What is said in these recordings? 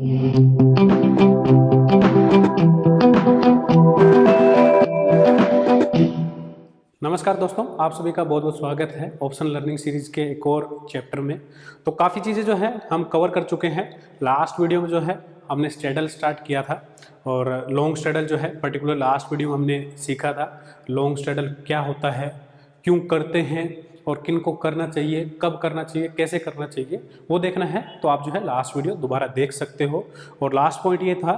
नमस्कार दोस्तों, आप सभी का बहुत बहुत स्वागत है ऑप्शन लर्निंग सीरीज के एक और चैप्टर में। तो काफ़ी चीज़ें जो है हम कवर कर चुके हैं। लास्ट वीडियो में जो है हमने स्ट्रेडल स्टार्ट किया था और लॉन्ग स्ट्रेडल जो है पर्टिकुलर लास्ट वीडियो में हमने सीखा था लॉन्ग स्ट्रेडल क्या होता है, क्यों करते हैं और किन को करना चाहिए, कब करना चाहिए, कैसे करना चाहिए, वो देखना है तो आप जो है लास्ट वीडियो दोबारा देख सकते हो। और लास्ट पॉइंट ये था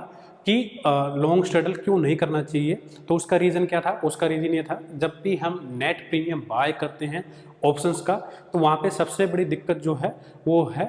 कि लॉन्ग स्ट्रेडल क्यों नहीं करना चाहिए। तो उसका रीज़न क्या था? उसका रीज़न ये था, जब भी हम नेट प्रीमियम बाय करते हैं ऑप्शंस का, तो वहाँ पे सबसे बड़ी दिक्कत जो है वो है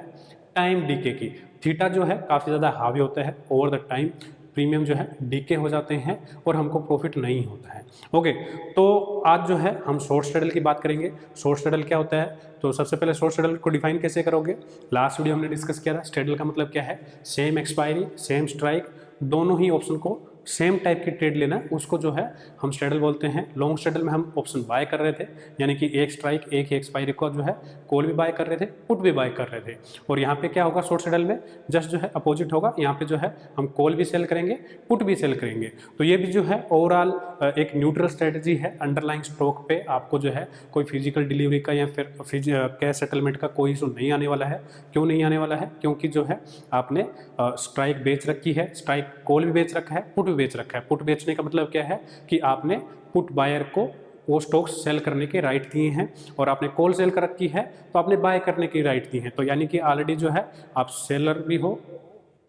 टाइम डीके की। थीटा जो है काफ़ी ज़्यादा हावी होता है, ओवर द टाइम प्रीमियम जो है डीके हो जाते हैं और हमको प्रॉफिट नहीं होता है। ओके, तो आज जो है हम शॉर्ट स्ट्रेडल की बात करेंगे। शॉर्ट स्ट्रेडल क्या होता है? तो सबसे पहले शॉर्ट स्ट्रेडल को डिफाइन कैसे करोगे? लास्ट वीडियो हमने डिस्कस किया था। स्ट्रेडल का मतलब क्या है? सेम एक्सपायरी, सेम स्ट्राइक, दोनों ही ऑप्शन को सेम टाइप की ट्रेड लेना है, उसको जो है हम स्ट्रेडल बोलते हैं। लॉन्ग स्ट्रेडल में हम ऑप्शन बाय कर रहे थे, यानी कि एक स्ट्राइक एक ही एक्सपायरी को जो है कॉल भी बाय कर रहे थे, पुट भी बाय कर रहे थे। और यहाँ पे क्या होगा शॉर्ट स्ट्रेडल में? जस्ट जो है अपोजिट होगा। यहाँ पे जो है हम कॉल भी सेल करेंगे, पुट भी सेल करेंगे। तो ये भी जो है ओवरऑल एक न्यूट्रल स्ट्रेटजी है। अंडरलाइंग स्टॉक पे आपको जो है कोई फिजिकल डिलीवरी का या फिर कैश सेटलमेंट का कोई इशू नहीं आने वाला है। क्यों नहीं आने वाला है? क्योंकि जो है आपने स्ट्राइक बेच रखी है, स्ट्राइक कॉल भी बेच रखा है, पुट भी बेच रखा है। पुट बेचने का मतलब क्या है कि आपने पुट बायर को वो स्टॉक सेल करने के राइट दिए हैं और आपने कॉल सेल कर रखी है तो आपने बाय करने की राइट दी है। तो यानी कि ऑलरेडी जो है आप सेलर भी हो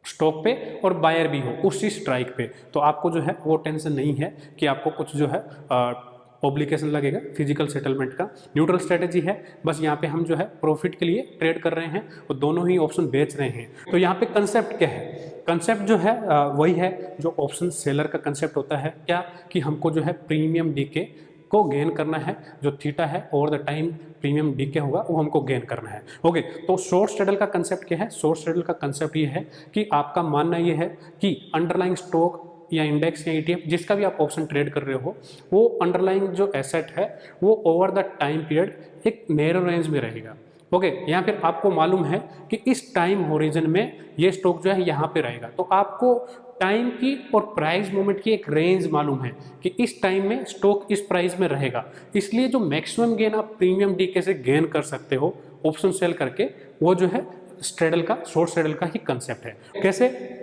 स्टॉक पे और बायर भी हो उसी स्ट्राइक पे। तो आपको जो है वो टेंशन नहीं है कि आपको कुछ जो है ऑब्लिगेशन लगेगा फिजिकल सेटलमेंट का। न्यूट्रल स्ट्रेटेजी है, बस यहाँ पे हम जो है प्रॉफिट के लिए ट्रेड कर रहे हैं और दोनों ही ऑप्शन बेच रहे हैं। तो यहाँ पे कंसेप्ट क्या है? कंसेप्ट जो है वही है जो ऑप्शन सेलर का कंसेप्ट होता है। क्या कि हमको जो है प्रीमियम डीके को गेन करना है। जो थीटा है over the time premium DK होगा वो हमको गेन करना है। ओके, तो शॉर्ट स्ट्रेडल का कंसेप्ट क्या है? शॉर्ट स्ट्रेडल का कंसेप्ट ये है कि आपका मानना ये है कि अंडरलाइंग स्टॉक या इंडेक्स या ईटीएफ जिसका भी आप ऑप्शन ट्रेड कर रहे हो, वो अंडरलाइंग जो एसेट है वो ओवर द टाइम पीरियड एक नैरो रेंज में रहेगा। ओके, या फिर आपको मालूम है कि इस टाइम होरिजन में ये स्टॉक जो है यहाँ पे रहेगा, तो आपको टाइम की और प्राइस मूवमेंट की एक रेंज मालूम है कि इस टाइम में स्टॉक इस प्राइस में रहेगा। इसलिए जो मैक्सिमम गेन आप प्रीमियम डीके से गेन कर सकते हो ऑप्शन सेल करके, वो जो है स्ट्रेडल का, शॉर्ट स्ट्रेडल का ही कंसेप्ट है। कैसे?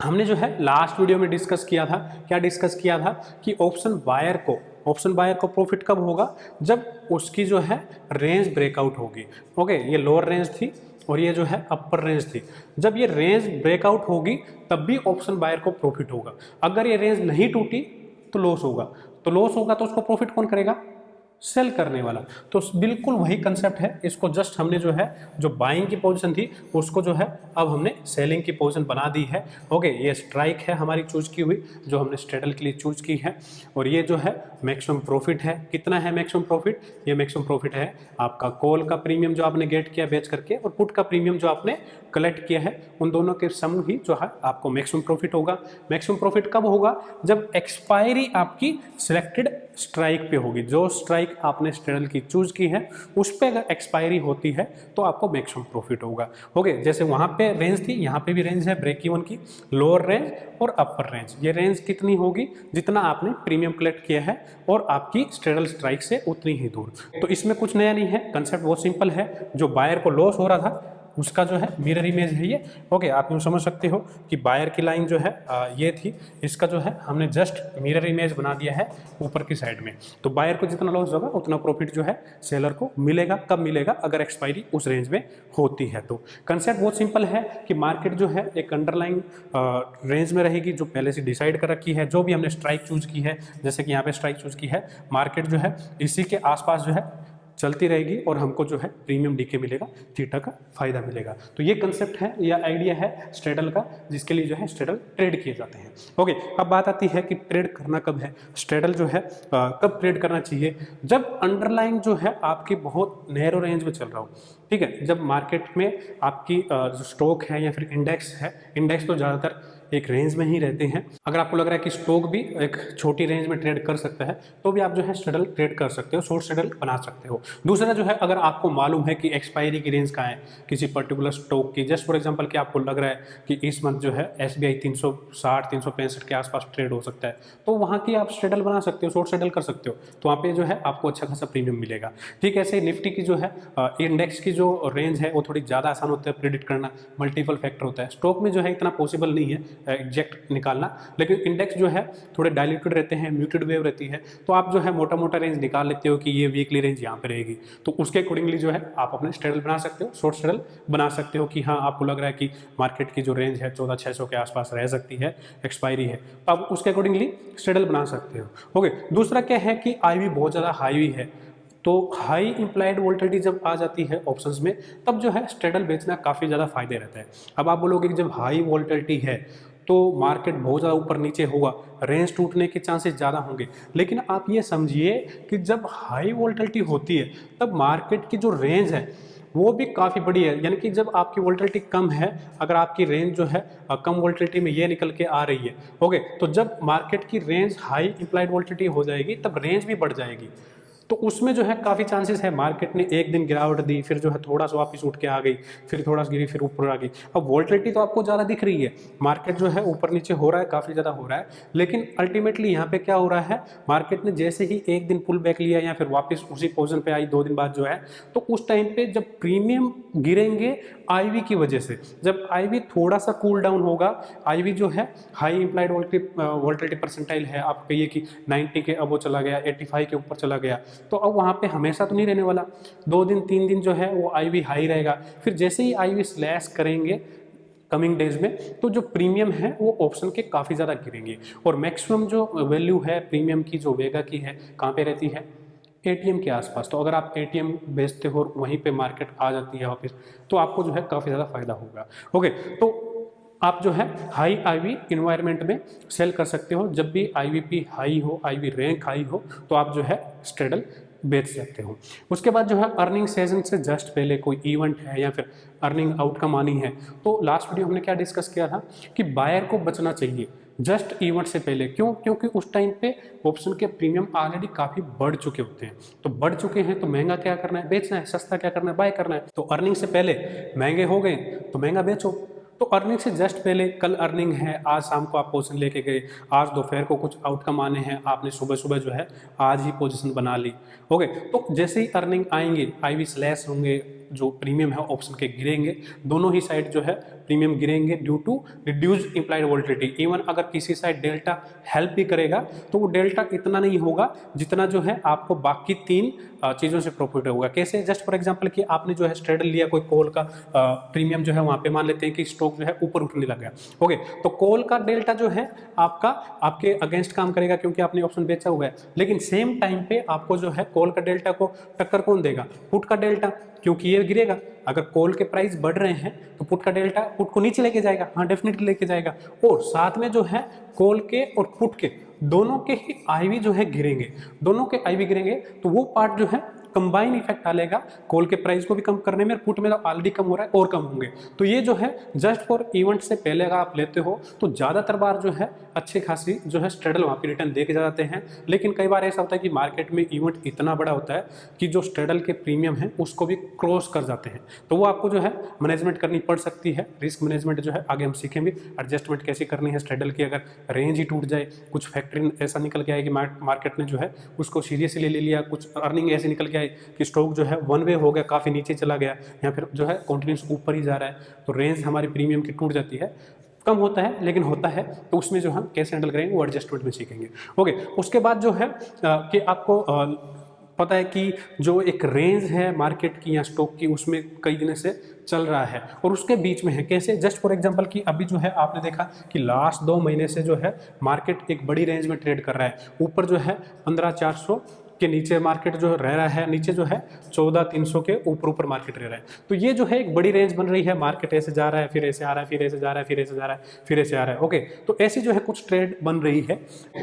हमने जो है लास्ट वीडियो में डिस्कस किया था, क्या डिस्कस किया था कि ऑप्शन बायर को प्रॉफिट कब होगा? जब उसकी जो है रेंज ब्रेकआउट होगी। ओके, ये लोअर रेंज थी और ये जो है अपर रेंज थी। जब ये रेंज ब्रेकआउट होगी तब भी ऑप्शन बायर को प्रॉफिट होगा। अगर ये रेंज नहीं टूटी तो लॉस होगा। तो लॉस होगा तो उसको प्रॉफिट कौन करेगा? सेल करने वाला। तो बिल्कुल वही कंसेप्ट है। इसको जस्ट हमने जो है जो बाइंग की पोजीशन थी उसको जो है अब हमने सेलिंग की पोजीशन बना दी है। ओके, ये स्ट्राइक है हमारी चूज की हुई जो हमने स्ट्रेडल के लिए चूज की है। और ये जो है मैक्सिमम प्रॉफिट है। कितना है मैक्सिमम प्रॉफिट? ये मैक्सिमम प्रॉफिट है आपका कॉल का प्रीमियम जो आपने गेट किया बेच करके और पुट का प्रीमियम जो आपने कलेक्ट किया है, उन दोनों के सम ही जो है आपको मैक्सिमम प्रॉफिट होगा। मैक्सिमम प्रॉफिट कब होगा? जब एक्सपायरी आपकी सिलेक्टेड स्ट्राइक पे होगी। जो स्ट्राइक आपने स्ट्रेडल की चूज की है उस पे अगर एक्सपायरी होती है तो आपको मैक्सिमम प्रॉफिट होगा। ओके, जैसे वहां पे रेंज थी, यहाँ पे भी रेंज है ब्रेक इवन की, लोअर रेंज और अपर रेंज। ये रेंज कितनी होगी? जितना आपने प्रीमियम कलेक्ट किया है और आपकी स्ट्रेडल स्ट्राइक से उतनी ही दूर। तो इसमें कुछ नया नहीं है, कंसेप्ट बहुत सिंपल है। जो बायर को लॉस हो रहा था उसका जो है मिरर इमेज है ये। ओके, आप यूँ समझ सकते हो कि बायर की लाइन जो है ये थी, इसका जो है हमने जस्ट मिरर इमेज बना दिया है ऊपर की साइड में। तो बायर को जितना लॉस होगा उतना प्रॉफिट जो है सेलर को मिलेगा। कब मिलेगा? अगर एक्सपायरी उस रेंज में होती है। तो कंसेप्ट बहुत सिंपल है कि मार्केट जो है एक अंडरलाइन रेंज में रहेगी जो पहले से डिसाइड कर रखी है। जो भी हमने स्ट्राइक चूज की है, जैसे कि यहाँ पे स्ट्राइक चूज की है, मार्केट जो है इसी के आसपास जो है चलती रहेगी और हमको जो है प्रीमियम डीके मिलेगा, थीटा का फायदा मिलेगा। तो ये कंसेप्ट है या आइडिया है स्ट्रेडल का, जिसके लिए जो है स्ट्रेडल ट्रेड किए जाते हैं। ओके, अब बात आती है कि ट्रेड करना कब है। स्ट्रेडल जो है कब ट्रेड करना चाहिए? जब अंडरलाइंग जो है आपकी बहुत नैरो रेंज में चल रहा हो। ठीक है, जब मार्केट में आपकी जो स्टॉक है या फिर इंडेक्स है, इंडेक्स तो ज़्यादातर एक रेंज में ही रहते हैं। अगर आपको लग रहा है कि स्टॉक भी एक छोटी रेंज में ट्रेड कर सकता है तो भी आप जो है स्ट्रेडल ट्रेड कर सकते हो, शॉर्ट स्ट्रेडल बना सकते हो। दूसरा जो है, अगर आपको मालूम है कि एक्सपायरी की रेंज कहाँ है किसी पर्टिकुलर स्टॉक की, जस्ट फॉर एग्जांपल कि आपको लग रहा है कि इस मंथ जो है SBI 360 365 के आसपास ट्रेड हो सकता है, तो वहाँ की आप स्ट्रेडल बना सकते हो, शॉर्ट स्ट्रेडल कर सकते हो, तो वहाँ पे जो है आपको अच्छा खासा प्रीमियम मिलेगा। ठीक है, ऐसे निफ्टी की जो है इंडेक्स की जो रेंज है वो थोड़ी ज़्यादा आसान होता है प्रिडिक्ट करना, मल्टीपल फैक्टर होता है। स्टॉक में जो है इतना पॉसिबल नहीं है एग्जैक्ट निकालना, लेकिन इंडेक्स जो है थोड़े डायल्यूटेड रहते हैं, म्यूटेड वेव रहती है, तो आप जो है मोटा मोटा रेंज निकाल लेते हो कि ये वीकली रेंज यहाँ पे रहेगी, तो उसके अकॉर्डिंगली जो है आप अपने स्ट्रेडल बना सकते हो, शॉर्ट स्ट्रेडल बना सकते हो कि हाँ आपको लग रहा है कि मार्केट की जो रेंज है 14,600 के आसपास रह सकती है, एक्सपायरी है, तो आप उसके अकॉर्डिंगली स्ट्रेडल बना सकते हो। ओके, दूसरा क्या है कि IV बहुत ज़्यादा हाई है, तो हाई इंप्लाइड वोल्टिलिटी जब आ जाती है ऑप्शंस में, तब जो है स्ट्रेडल बेचना काफ़ी ज़्यादा फायदे रहता है। अब आप बोलोगे कि जब हाई वोल्टिलिटी है तो मार्केट बहुत ज़्यादा ऊपर नीचे होगा, रेंज टूटने के चांसेस ज़्यादा होंगे, लेकिन आप ये समझिए कि जब हाई वोल्टिलिटी होती है तब मार्केट की जो रेंज है वो भी काफ़ी बड़ी है, यानी कि जब आपकी वोल्टिलिटी कम है, अगर आपकी रेंज जो है कम वोल्टिलिटी में ये निकल के आ रही है, ओके, तो जब मार्केट की रेंज हाई इंप्लाइड वोल्टिलिटी हो जाएगी तब रेंज भी बढ़ जाएगी, तो उसमें जो है काफ़ी चांसेस है मार्केट ने एक दिन गिरावट दी, फिर जो है थोड़ा सा वापस उठ के आ गई, फिर थोड़ा सा गिरी, फिर ऊपर आ गई। अब वोल्टिलिटी तो आपको ज़्यादा दिख रही है, मार्केट जो है ऊपर नीचे हो रहा है, काफ़ी ज़्यादा हो रहा है, लेकिन अल्टीमेटली यहाँ पे क्या हो रहा है, मार्केट ने जैसे ही एक दिन पुल बैक लिया या फिर वापस उसी पोजीशन पे आई 2 दिन बाद जो है, तो उस टाइम पे जब प्रीमियम गिरेंगे IV की वजह से, जब IV थोड़ा सा कूल डाउन होगा, IV जो है हाई इंप्लाइड वोल्टिलिटी परसेंटाइल है, आप कहिए कि 90 के अब वो चला गया, 85 के ऊपर चला गया, तो अब वहाँ पे हमेशा तो नहीं रहने वाला, 2 दिन 3 दिन जो है वो IV हाई रहेगा, फिर जैसे ही IV स्लैश करेंगे कमिंग डेज में, तो जो प्रीमियम है वो ऑप्शन के काफ़ी ज़्यादा गिरेंगे, और मैक्सिमम जो वैल्यू है प्रीमियम की जो वेगा की है कहाँ पे रहती है, ATM के आसपास। तो अगर आप ATM बेचते हो और वहीं पे मार्केट आ जाती है वापस, तो आपको जो है काफ़ी ज़्यादा फायदा होगा। ओके, तो आप जो है हाई IV इन्वायरमेंट में सेल कर सकते हो, जब भी IVP हाई हो, IV रैंक हाई हो, तो आप जो है स्ट्रेडल बेच सकते हो। उसके बाद जो है अर्निंग सेशन से जस्ट पहले कोई इवेंट है या फिर अर्निंग आउटकम आनी है, तो लास्ट वीडियो हमने क्या डिस्कस किया था कि बायर को बचना चाहिए जस्ट इवेंट से पहले। क्यों? क्योंकि उस टाइम पे ऑप्शन के प्रीमियम ऑलरेडी काफ़ी बढ़ चुके होते हैं, तो बढ़ चुके हैं तो महंगा क्या करना है, बेचना है, सस्ता क्या करना है, बाय करना है। तो अर्निंग से पहले महंगे हो गए तो महंगा बेचो। तो अर्निंग से जस्ट पहले, कल अर्निंग है, आज शाम को आप पोजीशन लेके गए, आज दोपहर को कुछ आउटकम आने हैं, आपने सुबह सुबह जो है आज ही पोजीशन बना ली। ओके, तो जैसे ही अर्निंग आएंगे, IV स्लैश होंगे, जो प्रीमियम है ऑप्शन के गिरेंगे, दोनों ही साइड जो है प्रीमियम गिरेंगे due to reduce implied volatility. Even अगर किसी साइड डेल्टा हेल्प भी करेगा तो वो डेल्टा इतना नहीं होगा जितना जो है आपको बाकी 3 चीज़ों से प्रॉफिट होगा। कैसे? जस्ट फॉर एग्जांपल कि आपने जो है स्ट्रेडल लिया, कोई कॉल का प्रीमियम जो है वहाँ पे मान लेते हैं कि स्टॉक जो है ऊपर उठने लग गया, ओके, तो कॉल का डेल्टा जो है आपका आपके अगेंस्ट काम करेगा क्योंकि आपने ऑप्शन बेचा हुआ है, लेकिन सेम टाइम पे आपको जो है कॉल का डेल्टा को टक्कर कौन देगा? पुट का डेल्टा, क्योंकि ये गिरेगा। अगर कॉल के प्राइस बढ़ रहे हैं तो पुट का डेल्टा पुट को नीचे लेके जाएगा, हाँ डेफिनेटली लेके जाएगा, और साथ में जो है कॉल के और पुट के दोनों के ही IV जो है गिरेंगे, दोनों के IV गिरेंगे, तो वो पार्ट जो है कंबाइन इफेक्ट डालेगा कॉल के प्राइस को भी कम करने में, पुट में तो ऑलरेडी कम हो रहा है और कम होंगे। तो ये जो है जस्ट फॉर इवेंट से पहले अगर आप लेते हो तो ज़्यादातर बार जो है अच्छी खासी जो है स्ट्रेडल वहाँ पे रिटर्न दे के जाते हैं। लेकिन कई बार ऐसा होता है कि मार्केट में इवेंट इतना बड़ा होता है कि जो स्ट्रेडल के प्रीमियम है उसको भी क्रॉस कर जाते हैं, तो वो आपको जो है मैनेजमेंट करनी पड़ सकती है। रिस्क मैनेजमेंट जो है आगे हम सीखेंगे, एडजस्टमेंट कैसे करनी है स्ट्रेडल की। अगर रेंज ही टूट जाए, कुछ फैक्ट्री ऐसा निकल के आए कि मार्केट ने जो है उसको सीरियसली ले लिया, कुछ अर्निंग ऐसे निकल के आए कि स्टॉक जो है वन वे हो गया, काफ़ी नीचे चला गया, या फिर जो है कंटिन्यूस ऊपर ही जा रहा है, तो रेंज हमारी प्रीमियम की टूट जाती है। कम होता है लेकिन होता है, तो उसमें जो हम कैसे हैंडल करेंगे वो एडजस्टमेंट में सीखेंगे। ओके, उसके बाद जो है कि आपको पता है कि जो एक रेंज है मार्केट की या स्टॉक की, उसमें कई दिनों से चल रहा है और उसके बीच में है। कैसे? जस्ट फॉर एग्जांपल कि अभी जो है आपने देखा कि लास्ट 2 महीने से जो है मार्केट एक बड़ी रेंज में ट्रेड कर रहा है, ऊपर जो है 15,400 के नीचे मार्केट जो रह रहा है, नीचे जो है 14,300 के ऊपर मार्केट रह रहा है। तो ये जो है एक बड़ी रेंज बन रही है, मार्केट ऐसे जा रहा है, फिर ऐसे आ रहा है, फिर ऐसे जा रहा है, फिर ऐसे जा रहा है, फिर ऐसे आ रहा है। ओके, तो ऐसी जो है कुछ ट्रेड बन रही है।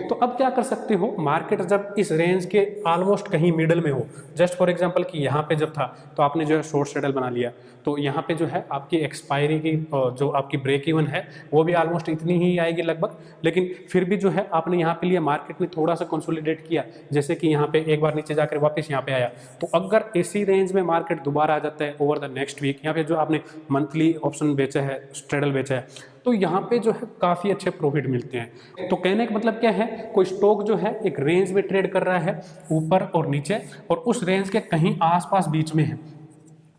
तो अब क्या कर सकते हो, मार्केट जब इस रेंज के ऑलमोस्ट कहीं मिडल में हो, जस्ट फॉर एग्जांपल कि यहाँ पे जब था तो आपने जो है शॉर्ट स्ट्रेडल बना लिया, तो यहाँ पे जो है आपकी एक्सपायरी की जो आपकी ब्रेक इवन है वो भी ऑलमोस्ट इतनी ही आएगी लगभग, लेकिन फिर भी जो है आपने यहाँ पे लिया, मार्केट ने थोड़ा सा कंसोलिडेट किया, जैसे कि यहाँ पे एक बार नीचे जाकर वापस यहाँ पे आया। तो अगर इसी रेंज में मार्केट दोबारा आ जाता है ओवर द नेक्स्ट वीक, यहाँ पे जो आपने मंथली ऑप्शन बेचा है, स्ट्रेडल बेचा है, तो यहाँ पे जो है काफ़ी अच्छे प्रॉफिट मिलते हैं। तो कहने का मतलब क्या है, कोई स्टॉक जो है एक रेंज में ट्रेड कर रहा है ऊपर और नीचे, और उस रेंज के कहीं आसपास बीच में है,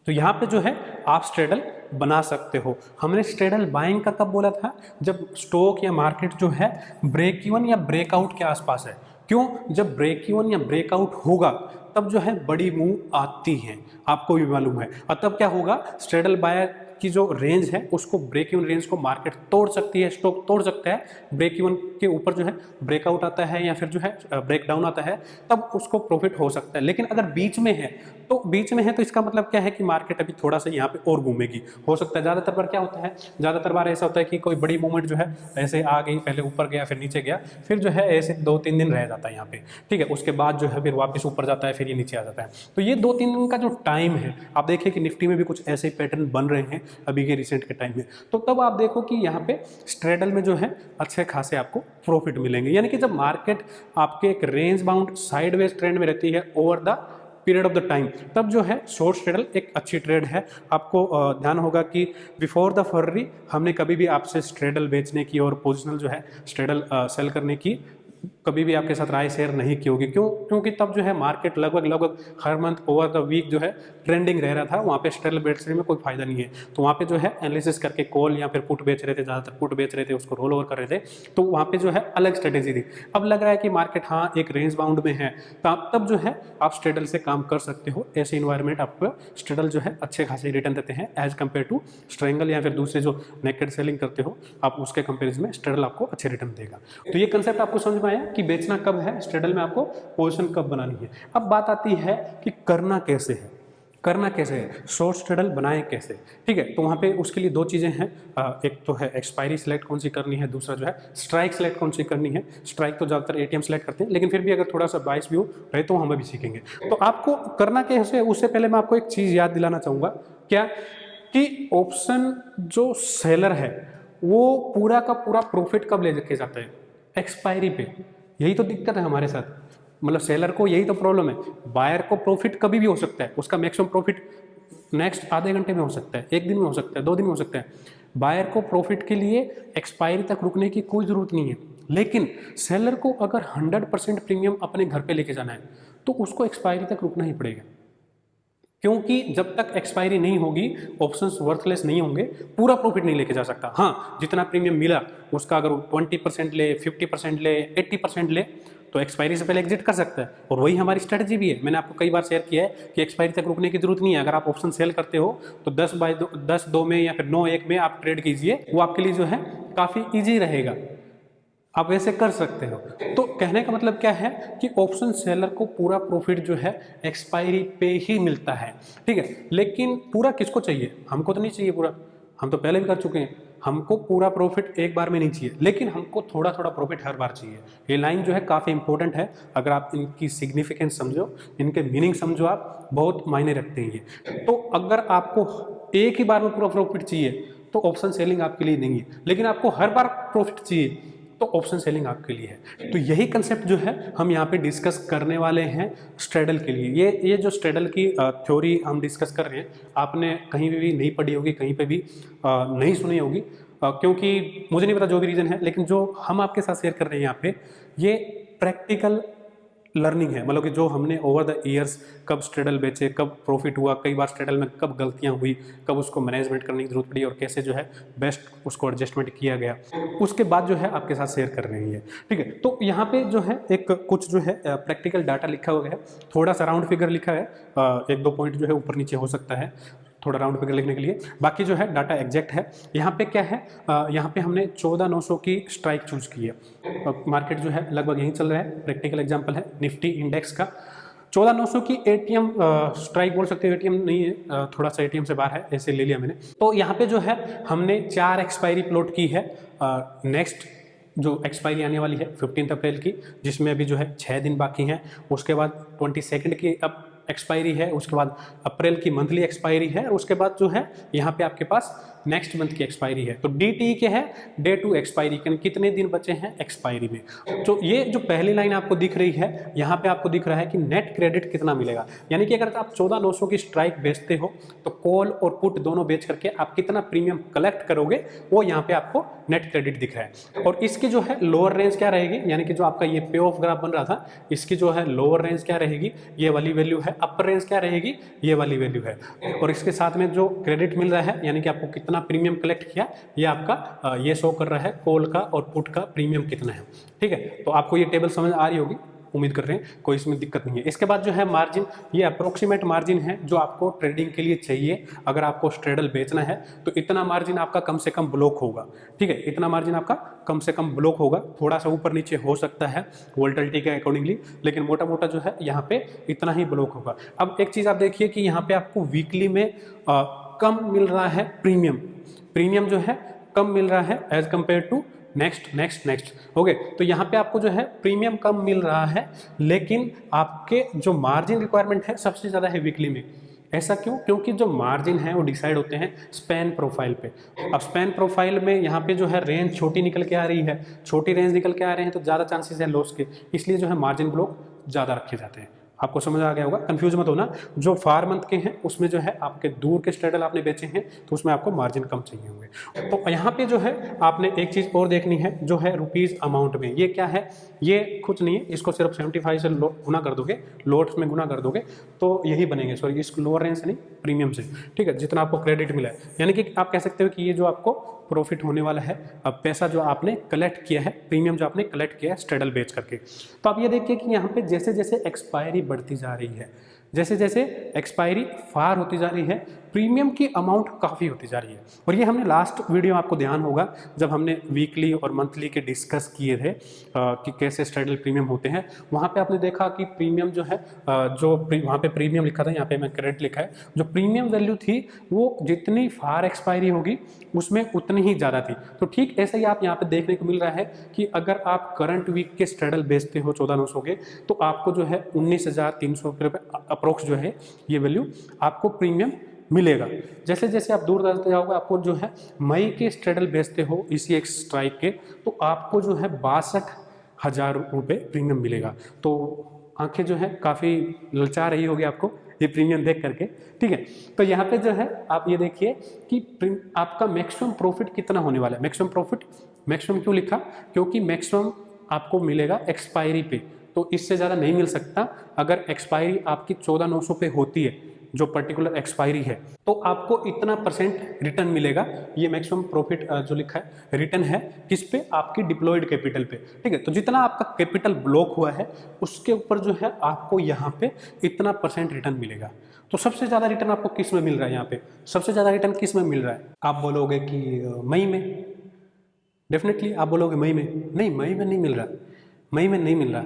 तो यहाँ पे जो है आप स्ट्रेडल बना सकते हो। हमने स्ट्रेडल बाइंग का कब बोला था, जब स्टॉक या मार्केट जो है ब्रेक इवन या ब्रेकआउट के आसपास है। क्यों, जब ब्रेक इवन या ब्रेकआउट होगा तब जो है बड़ी मूव आती है, आपको भी मालूम है, और तब क्या होगा, स्ट्रेडल बायर की जो रेंज है उसको, ब्रेक इवन रेंज को मार्केट तोड़ सकती है, स्टॉक तोड़ सकता है, ब्रेक इवन के ऊपर जो है ब्रेकआउट आता है या फिर जो है ब्रेक डाउन आता है, तब उसको प्रॉफिट हो सकता है। लेकिन अगर बीच में है तो इसका मतलब क्या है कि मार्केट अभी थोड़ा सा यहाँ पे और घूमेगी, हो सकता है। ज़्यादातर बार क्या होता है, ज़्यादातर बार ऐसा होता है कि कोई बड़ी मूवमेंट जो है ऐसे आ गई, पहले ऊपर गया फिर नीचे गया, फिर जो है ऐसे 2-3 दिन रह जाता है यहाँ पे, ठीक है, उसके बाद जो है फिर वापस ऊपर जाता है, फिर ये नीचे आ जाता है। तो ये 2-3 दिन का जो टाइम है, आप देखिए कि निफ्टी में भी कुछ ऐसे पैटर्न बन रहे हैं अभी के रिसेंट के टाइम में, तो तब आप देखो कि यहाँ पे स्ट्रेडल में जो है अच्छे खासे आपको प्रॉफिट मिलेंगे। यानी कि जब मार्केट आपके एक रेंज बाउंड साइडवेज ट्रेंड में रहती है over the period of the time, तब जो है शॉर्ट स्ट्रेडल एक अच्छी ट्रेड है। आपको ध्यान होगा कि बिफोर द फरवरी हमने कभी भी आपसे स्ट्रेडल बेचने की और पोजिशनल जो है स्ट्रेडल सेल करने की कभी भी आपके साथ राय शेयर नहीं की होगी। क्यों, क्योंकि तब जो है मार्केट लगभग हर मंथ ओवर द वीक जो है ट्रेंडिंग रह रहा था, वहाँ पे स्ट्रेडल बेचने में कोई फायदा नहीं है। तो वहाँ पे जो है एनालिसिस करके कॉल या फिर पुट बेच रहे थे, ज़्यादातर पुट बेच रहे थे, उसको रोल ओवर कर रहे थे, तो वहाँ पे जो है अलग स्ट्रेटेजी थी। अब लग रहा है कि मार्केट हाँ एक रेंज बाउंड में है, तो तब जो है आप स्ट्रेडल से काम कर सकते हो। ऐसे इन्वायरमेंट आपको स्ट्रेडल जो है अच्छे खासे रिटर्न देते हैं एज कम्पेयर टू स्ट्रेंगल या फिर दूसरे जो नेकेड सेलिंग करते हो आप, उसके कंपेरिजन में स्ट्रेडल आपको अच्छे रिटर्न देगा। तो ये कंसेप्ट आपको समझ में आया कि बेचना कब है, स्ट्रेडल में आपको पोजीशन कब बनानी है। अब बात आती है कि करना कैसे है, करना कैसे है, शॉर्ट स्ट्रेडल बनाएं कैसे, ठीक है। तो वहाँ पे उसके लिए 2 चीज़ें हैं, एक तो है एक्सपायरी सेलेक्ट कौन सी करनी है, दूसरा जो है स्ट्राइक सेलेक्ट कौन सी करनी है। स्ट्राइक तो ज़्यादातर एटीएम सेलेक्ट करते हैं, लेकिन फिर भी अगर थोड़ा सा बाइस व्यू रहे तो हम भी सीखेंगे। तो आपको करना कैसे, उससे पहले मैं आपको एक चीज़ याद दिलाना चाहूँगा, क्या कि ऑप्शन जो सेलर है वो पूरा का पूरा प्रॉफिट कब ले के जाता है, एक्सपायरी पे। यही तो दिक्कत है हमारे साथ, मतलब सेलर को यही तो प्रॉब्लम है। बायर को प्रॉफिट कभी भी हो सकता है, उसका मैक्सिमम प्रॉफिट नेक्स्ट आधे घंटे में हो सकता है, 1 दिन में हो सकता है, 2 दिन में हो सकता है। बायर को प्रॉफिट के लिए एक्सपायरी तक रुकने की कोई ज़रूरत नहीं है, लेकिन सेलर को अगर 100% प्रीमियम अपने घर पे लेके जाना है तो उसको एक्सपायरी तक रुकना ही पड़ेगा। क्योंकि जब तक एक्सपायरी नहीं होगी ऑप्शंस वर्थलेस नहीं होंगे, पूरा प्रॉफिट नहीं लेके जा सकता। हाँ, जितना प्रीमियम मिला उसका अगर 20% ले, 50% ले, 80% ले तो एक्सपायरी से पहले एग्जिट कर सकता है। और वही हमारी स्ट्रेटजी भी है, मैंने आपको कई बार शेयर किया है कि एक्सपायरी तक रुकने की जरूरत नहीं है। अगर आप ऑप्शन सेल करते हो तो 10/2 में या फिर 9/1 में आप ट्रेड कीजिए, वो आपके लिए जो है काफ़ी ईजी रहेगा, आप वैसे कर सकते हो। तो कहने का मतलब क्या है कि ऑप्शन सेलर को पूरा प्रॉफिट जो है एक्सपायरी पे ही मिलता है, ठीक है। लेकिन पूरा किसको चाहिए, हमको तो नहीं चाहिए पूरा, हम तो पहले भी कर चुके हैं। हमको पूरा प्रॉफिट एक बार में नहीं चाहिए, लेकिन हमको थोड़ा थोड़ा प्रॉफिट हर बार चाहिए। ये लाइन जो है काफ़ी इंपॉर्टेंट है, अगर आप इनकी सिग्निफिकेंस समझो, इनके मीनिंग समझो, आप बहुत मायने रखते हैं ये। तो अगर आपको एक ही बार में पूरा प्रॉफिट चाहिए तो ऑप्शन सेलिंग आपके लिए नहीं है, लेकिन आपको हर बार प्रॉफिट चाहिए तो ऑप्शन सेलिंग आपके लिए है। तो यही कंसेप्ट जो है हम यहाँ पे डिस्कस करने वाले हैं स्ट्रेडल के लिए। ये जो स्ट्रेडल की थ्योरी हम डिस्कस कर रहे हैं, आपने कहीं भी नहीं पढ़ी होगी, कहीं पे भी नहीं सुनी होगी, क्योंकि मुझे नहीं पता जो भी रीज़न है, लेकिन जो हम आपके साथ शेयर कर रहे हैं यहाँ पे, ये प्रैक्टिकल लर्निंग है। मतलब कि जो हमने ओवर द ईयर्स कब स्ट्रेडल बेचे, कब प्रॉफिट हुआ, कई बार स्ट्रेडल में कब गलतियां हुई, कब उसको मैनेजमेंट करने की जरूरत पड़ी और कैसे जो है बेस्ट उसको एडजस्टमेंट किया गया, उसके बाद जो है आपके साथ शेयर कर रही है, ठीक है। तो यहाँ पे जो है एक कुछ जो है प्रैक्टिकल डाटा लिखा हुआ है, थोड़ा सा राउंड फिगर लिखा है, 1-2 पॉइंट जो है ऊपर नीचे हो सकता है थोड़ा राउंड फिगर लिखने के लिए, बाकी जो है डाटा एग्जैक्ट है। यहाँ पे क्या है, यहाँ पे हमने 14,900 की स्ट्राइक चूज की है। मार्केट जो है लगभग यहीं चल रहा है, प्रैक्टिकल एग्जांपल है निफ्टी इंडेक्स का। 14,900 की एटीएम स्ट्राइक बोल सकते हो, एटीएम नहीं है, थोड़ा सा एटीएम से बाहर है, ऐसे ले लिया मैंने। तो यहाँ पे जो है हमने 4 एक्सपायरी प्लॉट की है। नेक्स्ट जो एक्सपायरी आने वाली है 15 अप्रैल की, जिसमें अभी जो है 6 दिन बाकी हैं। उसके बाद 22 की अब एक्सपायरी है, उसके बाद अप्रैल की मंथली एक्सपायरी है, और उसके बाद जो है यहाँ पे आपके पास नेक्स्ट मंथ की एक्सपायरी है। तो DTE के है डे टू एक्सपायरी, कितने दिन बचे हैं एक्सपायरी में। तो ये जो पहली लाइन आपको दिख रही है, यहाँ पे आपको दिख रहा है कि नेट क्रेडिट कितना मिलेगा, यानी कि अगर आप 14,900 की स्ट्राइक बेचते हो तो कॉल और पुट दोनों बेच करके आप कितना प्रीमियम कलेक्ट करोगे, वो यहाँ पे आपको नेट क्रेडिट दिख रहा है। और इसकी जो है लोअर रेंज क्या रहेगी, यानी कि जो आपका ये पे ऑफ ग्राफ बन रहा था, इसकी जो है लोअर रेंज क्या रहेगी, ये वाली वैल्यू है। अपर रेंज क्या रहेगी, ये वाली वैल्यू है। और इसके साथ में जो क्रेडिट मिल रहा है, यानी कि आपको कितना प्रीमियम कलेक्ट किया, ये आपका ये शो कर रहा है कॉल का और पुट का प्रीमियम कितना है। ठीक है, तो आपको ये टेबल समझ आ रही होगी, उम्मीद कर रहे हैं कोई इसमें दिक्कत नहीं है। इसके बाद जो है मार्जिन, ये अप्रोक्सीमेट मार्जिन है जो आपको ट्रेडिंग के लिए चाहिए। अगर आपको स्ट्रेडल बेचना है तो इतना मार्जिन आपका कम से कम ब्लॉक होगा। ठीक है, इतना मार्जिन आपका कम से कम ब्लॉक होगा, थोड़ा सा ऊपर नीचे हो सकता है वोल्टिलिटी के अकॉर्डिंगली, लेकिन मोटा मोटा जो है यहाँ पे इतना ही ब्लॉक होगा। अब एक चीज़ आप देखिए कि यहाँ पे आपको वीकली में कम मिल रहा है प्रीमियम जो है कम मिल रहा है as compare to next. Okay, तो यहाँ पे आपको जो है प्रीमियम कम मिल रहा है, लेकिन आपके जो मार्जिन रिक्वायरमेंट है सबसे ज़्यादा है वीकली में। ऐसा क्यों? क्योंकि जो मार्जिन है वो डिसाइड होते हैं स्पैन प्रोफाइल पे। अब स्पैन प्रोफाइल में यहाँ पे जो है रेंज छोटी निकल के आ रही है, छोटी रेंज निकल के आ रहे हैं तो ज़्यादा चांसेस है लॉस के, इसलिए जो है मार्जिन ब्लॉक ज़्यादा रखे जाते हैं। आपको समझ आ गया होगा, कंफ्यूज मत होना। जो 4 मंथ के हैं उसमें जो है आपके दूर के स्ट्रेडल आपने बेचे हैं तो उसमें आपको मार्जिन कम चाहिए होंगे। तो यहाँ पे जो है आपने एक चीज़ और देखनी है, जो है रुपीज़ अमाउंट में। ये क्या है, ये कुछ नहीं है, इसको सिर्फ 75 से गुना कर दोगे, लोट्स में गुना कर दोगे तो यही बनेंगे। सॉरी, इस लोअर रेंज से नहीं, प्रीमियम से। ठीक है, जितना आपको क्रेडिट मिला है, यानी कि आप कह सकते हो कि ये जो आपको प्रॉफिट होने वाला है, अब पैसा जो आपने कलेक्ट किया है, प्रीमियम जो आपने कलेक्ट किया है स्ट्रेडल बेच करके। तो आप ये देखिए कि यहाँ पे जैसे जैसे एक्सपायरी बढ़ती जा रही है, जैसे जैसे एक्सपायरी फार होती जा रही है, प्रीमियम की अमाउंट काफ़ी होती जा रही है। और ये हमने लास्ट वीडियो, आपको ध्यान होगा, जब हमने वीकली और मंथली के डिस्कस किए थे कि कैसे स्ट्रेडल प्रीमियम होते हैं, वहाँ पे आपने देखा कि प्रीमियम जो है जो वहाँ पे प्रीमियम लिखा था, यहाँ पे मैं क्रेडिट लिखा है, जो प्रीमियम वैल्यू थी वो जितनी फार एक्सपायरी होगी उसमें उतनी ही ज़्यादा थी। तो ठीक ऐसा ही आप यहाँ पे देखने को मिल रहा है कि अगर आप करंट वीक के स्ट्रेडल बेचते हो 14,900 के, तो आपको जो है 19,300 रुपये अप्रोक्स जो है ये वैल्यू आपको प्रीमियम मिलेगा। जैसे जैसे आप दूर जाते जाओगे, आपको जो है मई के स्ट्रेडल बेचते हो इसी एक स्ट्राइक के, तो आपको जो है 62,000 रुपये प्रीमियम मिलेगा। तो आंखें जो है काफ़ी ललचा रही होगी आपको ये प्रीमियम देख करके। ठीक है, तो यहाँ पे जो है आप ये देखिए कि आपका मैक्सिमम प्रॉफिट कितना होने वाला है। मैक्सिमम क्यों लिखा, क्योंकि मैक्सिमम आपको मिलेगा एक्सपायरी पे, तो इससे ज़्यादा नहीं मिल सकता। अगर एक्सपायरी आपकी 14,900 पे होती है, जो पर्टिकुलर एक्सपायरी है, तो आपको इतना परसेंट रिटर्न मिलेगा। ये मैक्सिमम प्रॉफिट जो लिखा है रिटर्न है किस पे, आपकी डिप्लॉयड कैपिटल पे। ठीक है, तो जितना आपका कैपिटल ब्लॉक हुआ है उसके ऊपर जो है आपको यहाँ पे इतना परसेंट रिटर्न मिलेगा। तो सबसे ज़्यादा रिटर्न आपको किस में मिल रहा है, यहाँ पे सबसे ज़्यादा रिटर्न किस में मिल रहा है? आप बोलोगे कि मई में, डेफिनेटली आप बोलोगे मई में। नहीं, मई में नहीं मिल रहा, मई में नहीं मिल रहा।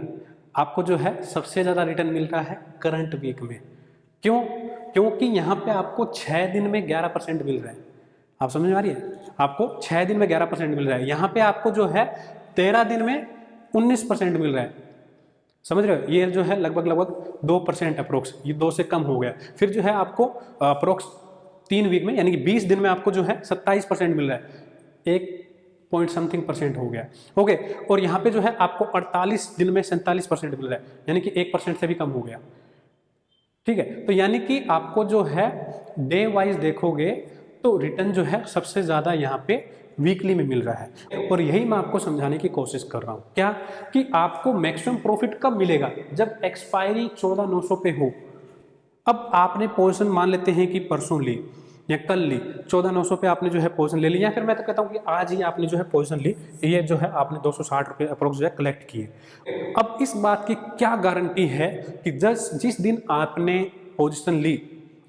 आपको जो है सबसे ज़्यादा रिटर्न मिल रहा है करंट वीक में। क्यों? क्योंकि यहाँ पे आपको 6 दिन में 11% मिल रहा है। आप समझ में आ रही है? आपको 6 दिन में 11% मिल रहा है। यहाँ पे आपको जो है 13 दिन में 19% मिल रहा है। समझ रहे हो? ये जो है लगभग 2% अप्रोक्स, ये 2 से कम हो गया। फिर जो है आपको अप्रोक्स 3 वीक में, यानी कि 20 दिन में आपको जो है 27% मिल रहा है। 1% हो गया। ओके, और यहाँ पे जो है आपको 48 दिन में 47% मिल रहा है, यानी कि 1% से भी कम हो गया। ठीक है, तो यानी कि आपको जो है डे वाइज देखोगे तो रिटर्न जो है सबसे ज़्यादा यहाँ पे वीकली में मिल रहा है। और यही मैं आपको समझाने की कोशिश कर रहा हूँ, क्या कि आपको मैक्सिमम प्रॉफिट कब मिलेगा, जब एक्सपायरी 14,900 पे हो। अब आपने पोजीशन मान लेते हैं कि परसों ली या कल ली, 14,900 पे आपने जो है पोजीशन ले ली, या फिर मैं तो कहता हूँ कि आज ही आपने जो है पोजीशन ली, ये जो है आपने 260 रुपये अप्रोक्स जो है कलेक्ट किए। अब इस बात की क्या गारंटी है कि जिस दिन आपने पोजीशन ली,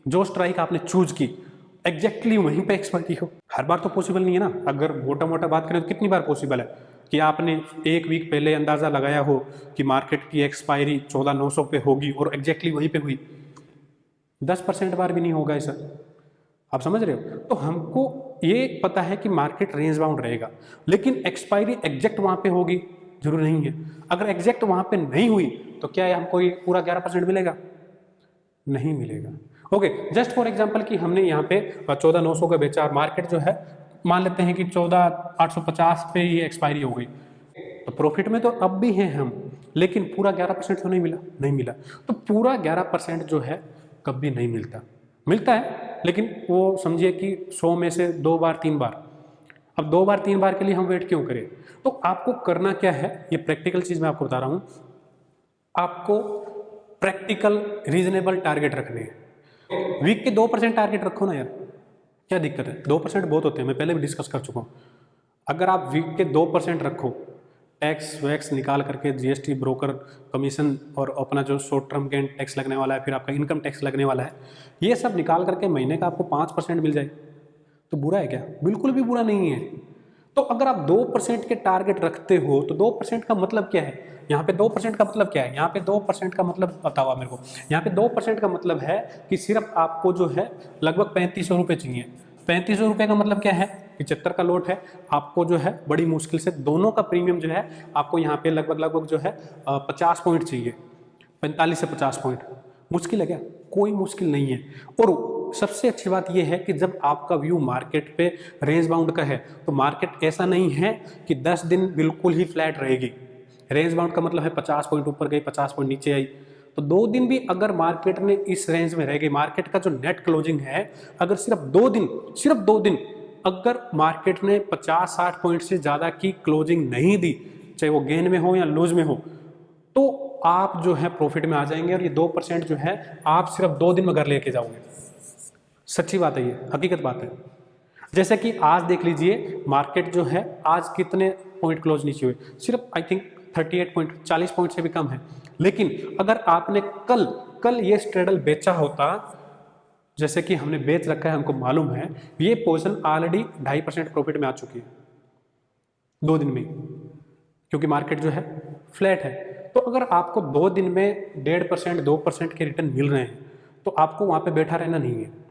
जो स्ट्राइक आपने चूज की, एग्जैक्टली वहीं पे एक्सपायरी हो? हर बार तो पॉसिबल नहीं है ना। अगर मोटा मोटा बात करें तो कितनी बार पॉसिबल है? कि आपने एक वीक पहले अंदाज़ा लगाया हो कि मार्केट की एक्सपायरी 14,900 पे होगी और एग्जैक्टली वहीं पे हुई, 10% बार भी नहीं होगा ऐसा। आप समझ रहे हो? तो हमको ये पता है कि मार्केट रेंज बाउंड रहेगा, लेकिन एक्सपायरी एग्जैक्ट वहाँ पे होगी जरूरी नहीं है। अगर एग्जैक्ट वहाँ पे नहीं हुई तो क्या हमको ये पूरा 11% मिलेगा? नहीं मिलेगा। ओके, जस्ट फॉर एग्जांपल कि हमने यहाँ पे 14,900 का बेचा और मार्केट जो है मान लेते हैं कि 14,850 पे ये एक्सपायरी हो गई, तो प्रॉफिट में तो अब भी हैं हम, लेकिन पूरा 11% तो नहीं मिला, नहीं मिला। तो पूरा 11% जो है कभी नहीं मिलता, मिलता है लेकिन वो समझिए कि 100 में से 2 बार 3 बार। अब 2 बार 3 बार के लिए हम वेट क्यों करें? तो आपको करना क्या है, ये प्रैक्टिकल चीज मैं आपको बता रहा हूं। आपको प्रैक्टिकल रीजनेबल टारगेट रखने हैं। वीक के 2% टारगेट रखो ना यार, क्या दिक्कत है? 2% बहुत होते हैं, मैं पहले भी डिस्कस कर चुका हूँ। अगर आप वीक के 2% रखो, टैक्स वैक्स निकाल करके जीएसटी, ब्रोकर कमीशन और अपना जो शॉर्ट टर्म गेन टैक्स लगने वाला है, फिर आपका इनकम टैक्स लगने वाला है, ये सब निकाल करके महीने का आपको 5% मिल जाए तो बुरा है क्या? बिल्कुल भी बुरा नहीं है। तो अगर आप 2% के टारगेट रखते हो तो 2% का मतलब क्या है? यहाँ पे 2% का मतलब क्या है? यहाँ पे 2% का मतलब बताओ मेरे को। यहाँ पे 2% का मतलब है कि सिर्फ आपको जो है लगभग 3500 रुपये चाहिए। 3500 रुपये का मतलब क्या है? 75 का लोट है, आपको जो है बड़ी मुश्किल से दोनों का प्रीमियम जो है आपको यहाँ पे लगभग जो है 50 पॉइंट चाहिए, 45 से 50 पॉइंट। मुश्किल है क्या? कोई मुश्किल नहीं है। और सबसे अच्छी बात यह है कि जब आपका व्यू मार्केट पे रेंज बाउंड का है तो मार्केट ऐसा नहीं है कि 10 दिन बिल्कुल ही फ्लैट रहेगी। रेंज बाउंड का मतलब है 50 पॉइंट ऊपर गई, 50 पॉइंट नीचे आई, तो 2 दिन भी अगर मार्केट ने इस रेंज में रह गई, मार्केट का जो नेट क्लोजिंग है, अगर सिर्फ 2 दिन अगर मार्केट ने 50-60 पॉइंट से ज्यादा की क्लोजिंग नहीं दी, चाहे वो गेन में हो या लूज में हो, तो आप जो है प्रॉफिट में आ जाएंगे और ये 2% जो है आप सिर्फ 2 दिन में घर लेके जाओगे। सच्ची बात है, ये हकीकत बात है। जैसे कि आज देख लीजिए मार्केट जो है आज कितने पॉइंट क्लोज नीचे हुए, सिर्फ आई थिंक 38 पॉइंट, 40 पॉइंट से भी कम है। लेकिन अगर आपने कल ये स्ट्रेडल बेचा होता, जैसे कि हमने बेच रखा है, हमको मालूम है, ये पोजीशन ऑलरेडी 2.5% प्रॉफिट में आ चुकी है 2 दिन में, क्योंकि मार्केट जो है फ्लैट है। तो अगर आपको 2 दिन में 1.5%, 2% के रिटर्न मिल रहे हैं तो आपको वहां पे बैठा रहना नहीं है।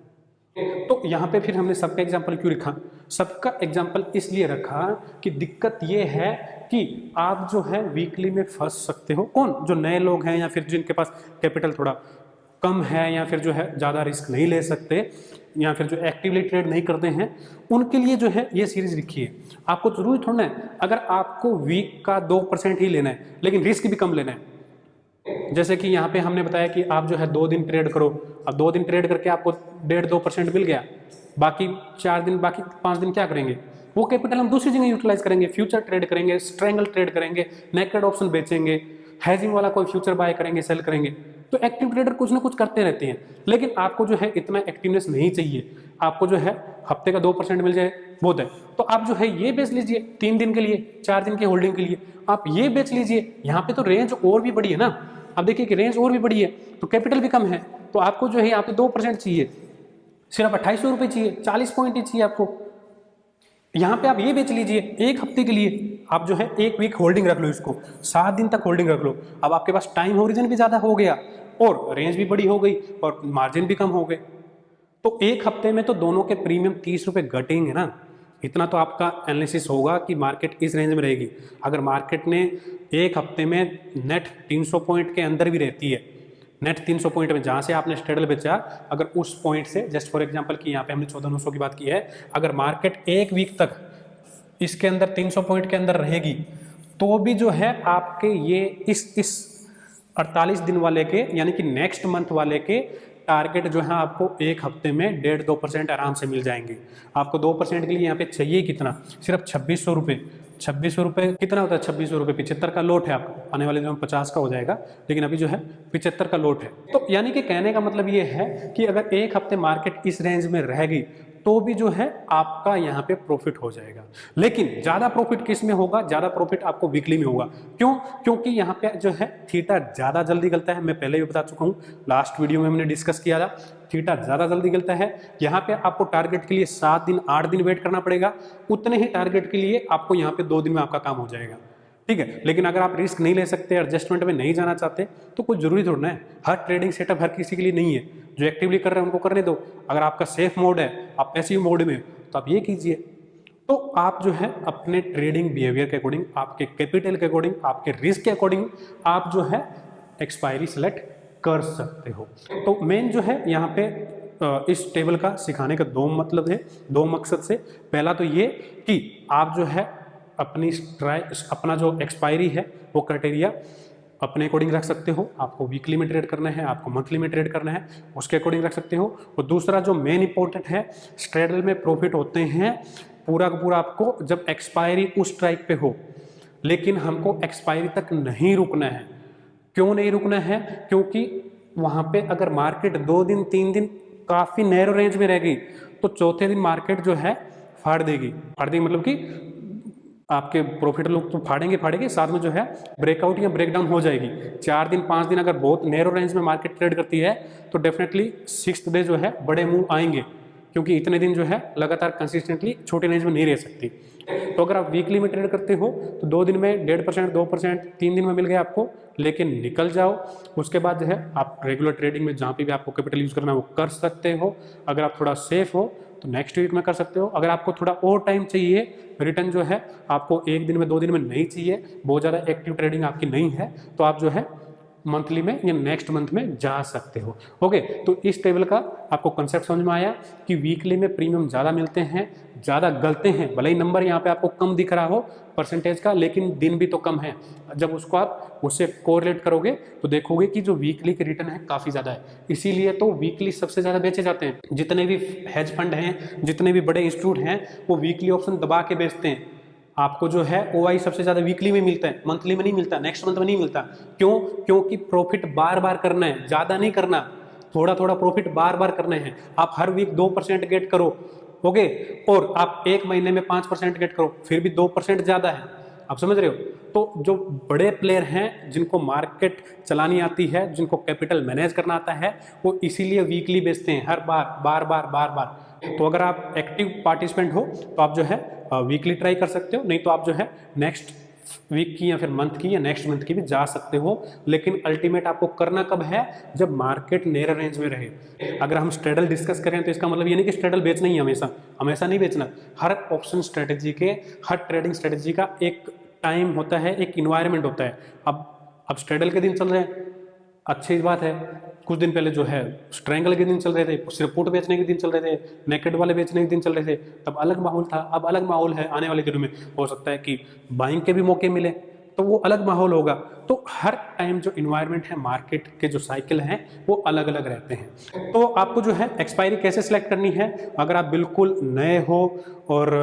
तो यहाँ पे फिर हमने सबका एग्जाम्पल क्यों रखा? सबका एग्जाम्पल इसलिए रखा कि दिक्कत ये है कि आप जो है वीकली में फंस सकते हो। कौन? जो नए लोग हैं या फिर जिनके पास कैपिटल थोड़ा कम है या फिर जो है ज़्यादा रिस्क नहीं ले सकते या फिर जो एक्टिवली ट्रेड नहीं करते हैं, उनके लिए जो है ये सीरीज लिखी है। आपको जरूरी थोड़ा है, अगर आपको वीक का 2% ही लेना है लेकिन रिस्क भी कम लेना है, जैसे कि यहाँ पे हमने बताया कि आप जो है 2 दिन ट्रेड करो, अब 2 दिन ट्रेड करके आपको 1.5-2% मिल गया, बाकी 4 दिन, बाकी 5 दिन क्या करेंगे? वो कैपिटल हम दूसरी जगह यूटिलाइज करेंगे, फ्यूचर ट्रेड करेंगे, स्ट्रैंगल ट्रेड करेंगे, नेकेड ऑप्शन बेचेंगे, हैजिंग वाला कोई फ्यूचर बाय करेंगे, सेल करेंगे। तो एक्टिव ट्रेडर कुछ ना कुछ करते रहते हैं, लेकिन आपको जो है इतना एक्टिवनेस नहीं चाहिए। आपको जो है हफ्ते का 2% मिल जाए बहुत है, तो आप जो है ये बेच लीजिए 3 दिन के लिए, 4 दिन की होल्डिंग के लिए आप ये बेच लीजिए। यहाँ पे तो रेंज और भी बड़ी है ना, अब देखिए कि रेंज और भी बड़ी है तो कैपिटल भी कम है, तो आपको जो है यहाँ पे 2% चाहिए, सिर्फ 2800 रुपये चाहिए, 40 पॉइंट ही चाहिए आपको। यहाँ पे आप ये बेच लीजिए 1 हफ्ते के लिए, आप जो है 1 वीक होल्डिंग रख लो, इसको 7 दिन तक होल्डिंग रख लो। अब आपके पास टाइम होरिजन भी ज़्यादा हो गया और रेंज भी बड़ी हो गई और मार्जिन भी कम हो गए। तो 1 हफ्ते में तो दोनों के प्रीमियम 30 रुपये घटेंगे ना। इतना तो आपका एनालिसिस होगा कि मार्केट इस रेंज में रहेगी। अगर मार्केट ने 1 हफ्ते में नेट 300 पॉइंट के अंदर भी रहती है, नेट 300 पॉइंट में जहाँ से आपने स्ट्रेडल बेचा, अगर उस पॉइंट से, जस्ट फॉर एग्जांपल कि यहाँ पे हमने 14,900 की बात की है, अगर मार्केट 1 वीक तक इसके अंदर 300 पॉइंट के अंदर रहेगी तो भी जो है आपके ये इस 48 दिन वाले के यानी कि नेक्स्ट मंथ वाले के टारगेट जो है आपको 1 हफ्ते में 1.5-2% आराम से मिल जाएंगे। आपको 2% के लिए यहाँ पे चाहिए कितना? सिर्फ 2600 रुपये। 2600 रुपये कितना होता है? 2600 रुपये 75 का लोट है आपका, आने वाले दिनों में 50 का हो जाएगा, लेकिन अभी जो है 75 का लोट है। तो यानी कि कहने का मतलब ये है कि अगर 1 हफ्ते मार्केट इस रेंज में रहेगी तो भी जो है आपका यहाँ पे प्रॉफिट हो जाएगा। लेकिन ज्यादा प्रॉफिट किस में होगा? ज्यादा प्रॉफिट आपको वीकली में होगा। क्यों? क्योंकि यहाँ पे जो है थीटा ज्यादा जल्दी गलता है। मैं पहले भी बता चुका हूँ, लास्ट वीडियो में हमने डिस्कस किया था, थीटा ज़्यादा जल्दी गिरता है। यहाँ पे आपको टारगेट के लिए 7 दिन 8 दिन वेट करना पड़ेगा, उतने ही टारगेट के लिए आपको यहाँ पे 2 दिन में आपका काम हो जाएगा, ठीक है। लेकिन अगर आप रिस्क नहीं ले सकते, एडजस्टमेंट में नहीं जाना चाहते, तो कुछ जरूरी थोड़ा ना है। हर ट्रेडिंग सेटअप हर किसी के लिए नहीं है। जो एक्टिवली कर रहे हैं उनको करने दो। अगर आपका सेफ मोड है, आप पैसिव मोड में, तो आप ये कीजिए। तो आप जो है अपने ट्रेडिंग बिहेवियर के अकॉर्डिंग, आपके कैपिटल के अकॉर्डिंग, आपके रिस्क के अकॉर्डिंग आप जो है एक्सपायरी सेलेक्ट कर सकते हो। तो मेन जो है यहाँ पे इस टेबल का सिखाने का दो मतलब है, दो मकसद से। पहला तो ये कि आप जो है अपना जो एक्सपायरी है वो क्राइटेरिया अपने अकॉर्डिंग रख सकते हो। आपको वीकली में ट्रेड करना है, आपको मंथली में ट्रेड करना है, उसके अकॉर्डिंग रख सकते हो। और दूसरा जो मेन इंपॉर्टेंट है, स्ट्रेडल में प्रॉफिट होते हैं पूरा का पूरा आपको जब एक्सपायरी उस स्ट्राइक पे हो, लेकिन हमको एक्सपायरी तक नहीं रुकना है। क्यों नहीं रुकना है? क्योंकि वहाँ पे अगर मार्केट 2 दिन 3 दिन काफ़ी नैरो रेंज में रह गई, तो चौथे दिन मार्केट जो है फाड़ देगी मतलब कि आपके प्रॉफिट लोग तो फाड़ेंगे, साथ में जो है ब्रेकआउट या ब्रेकडाउन हो जाएगी। 4 दिन 5 दिन अगर बहुत नैरो रेंज में मार्केट ट्रेड करती है, तो डेफिनेटली 6th डे जो है बड़े मूव आएंगे, क्योंकि इतने दिन जो है लगातार कंसिस्टेंटली छोटे रेंज में नहीं रह सकती। तो अगर आप वीकली में ट्रेड करते हो तो 2 दिन में 1.5%, 2%, 3 दिन में मिल गया आपको, लेकिन निकल जाओ। उसके बाद जो है आप रेगुलर ट्रेडिंग में जहाँ पे भी आपको कैपिटल यूज करना है वो कर सकते हो। अगर आप थोड़ा सेफ हो तो नेक्स्ट वीक में कर सकते हो। अगर आपको थोड़ा और टाइम चाहिए, रिटर्न जो है आपको 1 दिन में 2 दिन में नहीं चाहिए, बहुत ज़्यादा एक्टिव ट्रेडिंग आपकी नहीं है, तो आप जो है मंथली में या नेक्स्ट मंथ में जा सकते हो। ओके, तो इस टेबल का आपको कंसेप्ट समझ में आया कि वीकली में प्रीमियम ज़्यादा मिलते हैं, ज़्यादा गलते हैं। भले ही नंबर यहाँ पे आपको कम दिख रहा हो परसेंटेज का, लेकिन दिन भी तो कम है। जब उसको आप उससे कोरिलेट करोगे तो देखोगे कि जो वीकली के रिटर्न है काफ़ी ज़्यादा है। इसीलिए तो वीकली सबसे ज़्यादा बेचे जाते हैं। जितने भी हेज फंड हैं, जितने भी बड़े इंस्टीट्यूट हैं, वो वीकली ऑप्शन दबा के बेचते हैं। आपको जो है OI सबसे ज़्यादा वीकली में मिलता है, मंथली में नहीं मिलता, नेक्स्ट मंथ में नहीं मिलता। क्यों? क्योंकि प्रॉफिट बार बार करना है, ज़्यादा नहीं करना, थोड़ा थोड़ा प्रॉफिट बार बार करना है। आप हर वीक 2% गेट करो, ओके, और आप 1 महीने में 5% गेट करो, फिर भी 2% ज़्यादा है। आप समझ रहे हो? तो जो बड़े प्लेयर हैं, जिनको मार्केट चलानी आती है, जिनको कैपिटल मैनेज करना आता है, वो इसीलिए वीकली बेचते हैं, हर बार बार। तो अगर आप एक्टिव पार्टिसिपेंट हो तो आप जो है वीकली ट्राई कर सकते हो, नहीं तो आप जो है नेक्स्ट वीक की या फिर मंथ की या नेक्स्ट मंथ की भी जा सकते हो। लेकिन अल्टीमेट आपको करना कब है? जब मार्केट नैरो रेंज में रहे। अगर हम स्ट्रेडल डिस्कस करें तो इसका मतलब ये नहीं कि स्ट्रेडल बेचना ही हमेशा नहीं बेचना। हर ऑप्शन स्ट्रेटेजी के, हर ट्रेडिंग स्ट्रेटेजी का एक टाइम होता है, एक इन्वायरमेंट होता है। अब स्ट्रेडल के दिन चल रहे हैं, अच्छी बात है। कुछ दिन पहले जो है स्ट्रैंगल के दिन चल रहे थे, सिर्फ पुट बेचने के दिन चल रहे थे, नेकेड वाले बेचने के दिन चल रहे थे, तब अलग माहौल था। अब अलग माहौल है। आने वाले दिनों में हो सकता है कि बाइंग के भी मौके मिले, तो वो अलग माहौल होगा। तो हर टाइम जो इन्वायरमेंट है, मार्केट के जो साइकिल हैं, वो अलग अलग रहते हैं। तो आपको जो है एक्सपायरी कैसे सिलेक्ट करनी है? अगर आप बिल्कुल नए हो और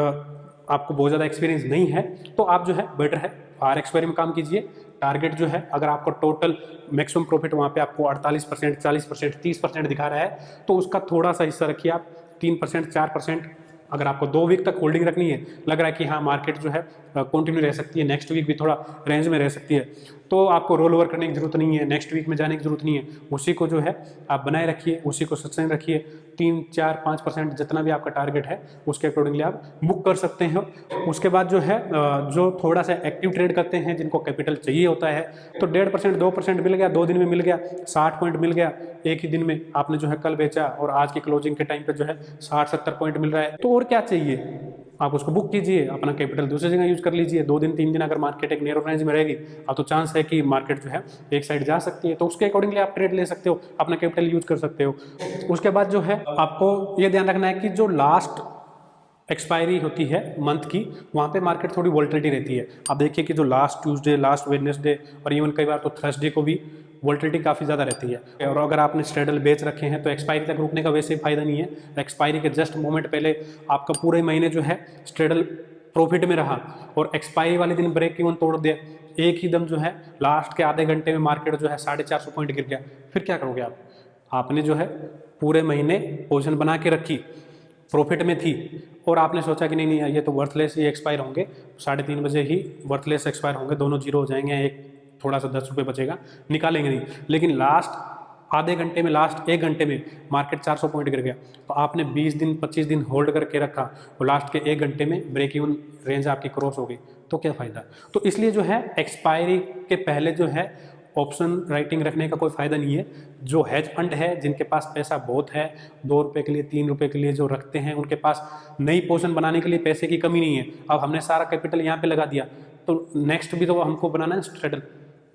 आपको बहुत ज़्यादा एक्सपीरियंस नहीं है, तो आप जो है बेटर है फार एक्सपायरी में काम कीजिए। टारगेट जो है, अगर आपका टोटल मैक्सिमम प्रॉफिट वहाँ पे आपको 48%, 40%, 30% दिखा रहा है, तो उसका थोड़ा सा हिस्सा रखिए आप, 3%, 4%। अगर आपको 2 वीक तक होल्डिंग रखनी है, लग रहा है कि हाँ मार्केट जो है कंटिन्यू रह सकती है, नेक्स्ट वीक भी थोड़ा रेंज में रह सकती है, तो आपको रोल ओवर करने की जरूरत नहीं है, नेक्स्ट वीक में जाने की जरूरत नहीं है। उसी को जो है आप बनाए रखिए, उसी को सस्टेन रखिए। 3, 4, 5% जितना भी आपका टारगेट है, उसके अकॉर्डिंगली आप बुक कर सकते हैं। उसके बाद जो है जो थोड़ा सा एक्टिव ट्रेड करते हैं, जिनको कैपिटल चाहिए होता है, तो 1.5%, 2% मिल गया, 2 दिन में मिल गया, 60 पॉइंट मिल गया एक ही दिन में। आपने जो है कल बेचा और आज की क्लोजिंग के टाइम पे जो है 60-70 पॉइंट मिल रहा है, तो और क्या चाहिए? आप उसको बुक कीजिए, अपना कैपिटल दूसरी जगह यूज कर लीजिए। 2 दिन 3 दिन अगर मार्केट एक नैरो रेंज में रहेगी, अब तो चांस है कि मार्केट जो है एक साइड जा सकती है, तो उसके अकॉर्डिंगली आप ट्रेड ले सकते हो, अपना कैपिटल यूज कर सकते हो। उसके बाद जो है आपको ये ध्यान रखना है कि जो लास्ट एक्सपायरी होती है मंथ की, वहाँ पे मार्केट थोड़ी वोलेटिलिटी रहती है। आप देखिए कि जो लास्ट ट्यूसडे, लास्ट वेडनेसडे और इवन कई बार तो थर्सडे को भी वोलेटिलिटी काफ़ी ज़्यादा रहती है। और अगर आपने स्ट्रेडल बेच रखे हैं तो एक्सपायरी तक रुकने का वैसे ही फायदा नहीं है। एक्सपायरी के जस्ट मोमेंट पहले आपका पूरे महीने जो है स्ट्रेडल प्रॉफिट में रहा और एक्सपायरी वाले दिन ब्रेक इवन तोड़ दिया, एक ही दम जो है लास्ट के आधे घंटे में मार्केट जो है 450 पॉइंट गिर गया, फिर क्या करोगे आप? आपने जो है पूरे महीने पोजीशन बना के रखी, प्रॉफिट में थी, और आपने सोचा कि नहीं ये तो वर्थलेस ही एक्सपायर होंगे, 3:30 बजे ही वर्थलेस एक्सपायर होंगे, दोनों जीरो हो जाएंगे, एक थोड़ा सा 10 रुपये बचेगा, निकालेंगे नहीं। लेकिन लास्ट आधे घंटे में, लास्ट 1 घंटे में मार्केट 400 पॉइंट गिर गया, तो आपने 20 दिन 25 दिन होल्ड करके रखा, वो लास्ट के 1 घंटे में ब्रेक इवन रेंज आपकी क्रॉस हो गई, तो क्या फ़ायदा। तो इसलिए जो है एक्सपायरी के पहले जो है ऑप्शन राइटिंग रखने का कोई फ़ायदा नहीं है। जो हेज फंड है, जिनके पास पैसा बहुत है, 2 रुपये के लिए 3 रुपये के लिए जो रखते हैं, उनके पास नई पोजीशन बनाने के लिए पैसे की कमी नहीं है। अब हमने सारा कैपिटल यहाँ पे लगा दिया, तो नेक्स्ट भी तो हमको बनाना है स्ट्रेडल,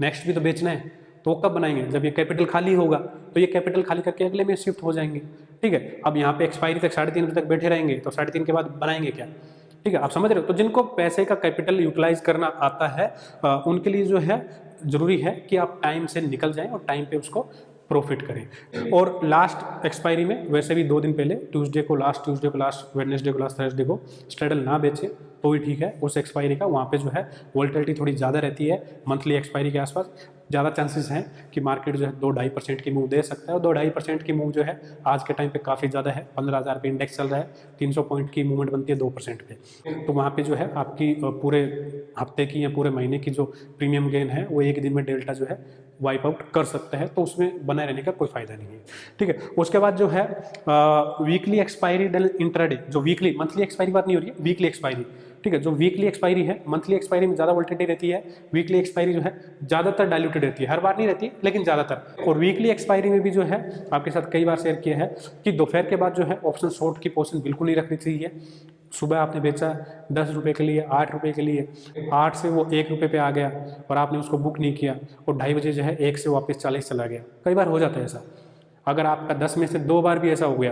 नेक्स्ट भी तो बेचना है, तो कब बनाएंगे, जब ये कैपिटल खाली होगा। तो ये कैपिटल खाली करके अगले में शिफ्ट हो जाएंगे, ठीक है। अब यहाँ पे एक्सपायरी तक 3:30 बजे तक बैठे रहेंगे, तो 3:30 के बाद बनाएंगे क्या, ठीक है, आप समझ रहे हो। तो जिनको पैसे का कैपिटल यूटिलाइज करना आता है उनके लिए जो है जरूरी है कि आप टाइम से निकल जाएं और टाइम पे उसको प्रॉफिट करें। और लास्ट एक्सपायरी में वैसे भी 2 दिन पहले, ट्यूसडे को, लास्ट वेडनेसडे को, लास्ट थर्सडे को स्ट्रेडल ना बेचे तो ही ठीक है उस एक्सपायरी का। वहाँ पे जो है वोलेटिलिटी थोड़ी ज़्यादा रहती है, मंथली एक्सपायरी के आसपास ज़्यादा चांसेस हैं कि मार्केट जो है 2-2.5% की मूव दे सकता है। और 2-2.5% की मूव जो है आज के टाइम पे काफ़ी ज़्यादा है। 15,000 पे इंडेक्स चल रहा है, 300 पॉइंट की मूवमेंट बनती है 2% पे, तो वहाँ पे जो है आपकी पूरे हफ्ते की या पूरे महीने की जो प्रीमियम गेन है वो एक दिन में डेल्टा जो है वाइप आउट कर सकता है, तो उसमें बने रहने का कोई फायदा नहीं है, ठीक है। उसके बाद जो है वीकली एक्सपायरी डेल इंट्राडे, जो वीकली, मंथली एक्सपायरी बात नहीं हो रही है, वीकली एक्सपायरी, ठीक है। जो वीकली एक्सपायरी है, मंथली एक्सपायरी में ज़्यादा वोलेटिलिटी रहती है, वीकली एक्सपायरी जो है ज़्यादातर डाइल्यूटेड रहती है, हर बार नहीं रहती लेकिन ज़्यादातर। और वीकली एक्सपायरी में भी जो है आपके साथ कई बार शेयर किया है कि दोपहर के बाद जो है ऑप्शन शॉर्ट की पोजीशन बिल्कुल नहीं रखनी चाहिए। सुबह आपने बेचा 10 रुपये के लिए, 8 रुपये के लिए, 8 से वो 1 रुपये पे आ गया और आपने उसको बुक नहीं किया, और 2:30 बजे जो है 1 से वापस 40 चला गया। कई बार हो जाता है ऐसा। अगर आपका 10 में से 2 बार भी ऐसा हो गया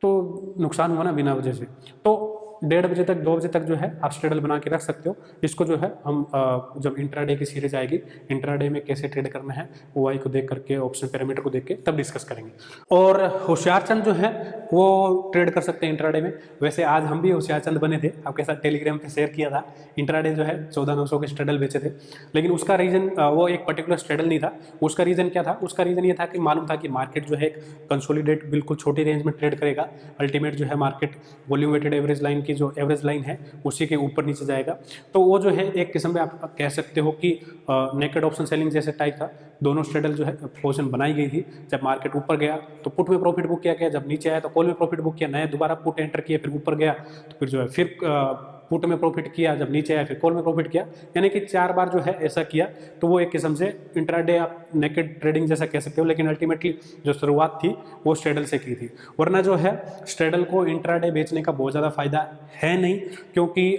तो नुकसान हुआ ना बिना वजह से। तो 1:30 बजे तक, 2 बजे तक जो है आप स्ट्रेडल बना के रख सकते हो। इसको जो है हम जब इंट्राडे की सीरीज आएगी, इंट्राडे में कैसे ट्रेड करना है OI को देख करके, ऑप्शन पैरामीटर को देख के तब डिस्कस करेंगे। और होशियारचंद जो है वो ट्रेड कर सकते हैं इंट्राडे में। वैसे आज हम भी होशियारचंद बने थे, आपके साथ टेलीग्राम पे शेयर किया था। इंट्राडे जो है 14,900 के स्ट्रेडल बेचे थे, लेकिन उसका रीज़न वो एक पर्टिकुलर स्ट्रेडल नहीं था। उसका रीज़न क्या था, उसका रीज़न ये था कि मालूम था कि मार्केट जो है कंसोलिडेट बिल्कुल छोटी रेंज में ट्रेड करेगा। अल्टीमेट जो है market volume weighted average line की जो एवरेज लाइन है उसी के ऊपर नीचे जाएगा। तो वो जो है एक किस्म में आप कह सकते हो कि नेकेड ऑप्शन सेलिंग जैसे टाइप था। दोनों स्ट्रेडल जो है पोजीशन बनाई गई थी। जब मार्केट ऊपर गया तो पुट में प्रॉफिट बुक किया गया, जब नीचे आया तो कॉल में प्रॉफिट बुक किया, नया दोबारा पुट एंटर किया, फिर ऊपर गया तो फिर जो है फिर पुट में प्रॉफिट किया, जब नीचे आया फिर कॉल में प्रॉफिट किया, यानी कि 4 बार जो है ऐसा किया। तो वो एक किस्म से इंट्राडे आप नेकेड ट्रेडिंग जैसा कह सकते हो, लेकिन अल्टीमेटली जो शुरुआत थी वो स्ट्रेडल से की थी। वरना जो है स्ट्रेडल को इंट्राडे बेचने का बहुत ज़्यादा फायदा है नहीं, क्योंकि